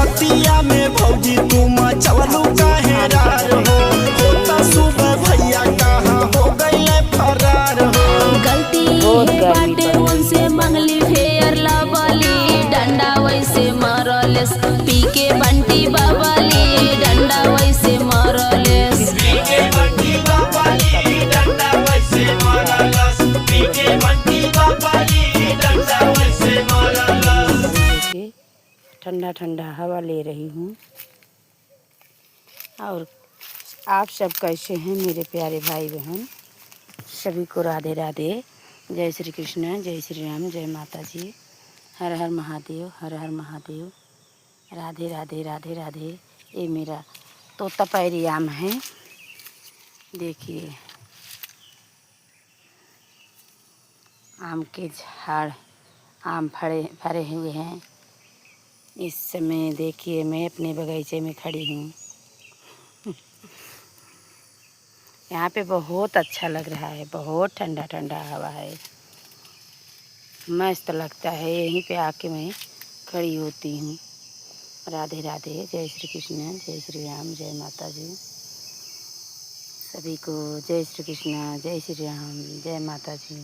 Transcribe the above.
रतिया में भौजी तुम चलू काहे रार हो, होता सुबह भैया कहाँ हो गए फरार हो। गलती है बाटे उनसे मंगली फेयर लवली, डंडा वैसे मरलेस पी के बंटी बबली, डंडा वैसे मरलेस पी के बंटी बबली, डंडा वैसे मरलेस, पी के बंटी बबली, डंडा वैसे मरलेस। देखिए ठंडा ठंडा हवा ले रही हूँ। और आप सब कैसे हैं मेरे प्यारे भाई बहन, सभी को राधे राधे। जय श्री कृष्ण, जय श्री राम, जय माता जी। हर हर महादेव, हर हर महादेव। राधे राधे राधे राधे। ये मेरा तोता पैरी आम है, देखिए आम के झाड़, आम फरे हुए हैं। इस समय देखिए मैं अपने बगीचे में खड़ी हूँ। यहाँ पे बहुत अच्छा लग रहा है, बहुत ठंडा ठंडा हवा है, मस्त लगता है। यहीं पे आके मैं खड़ी होती हूँ। राधे राधे, जय श्री कृष्ण, जय श्री राम, जय माता जी। सभी को जय श्री कृष्ण, जय श्री राम, जय माता जी।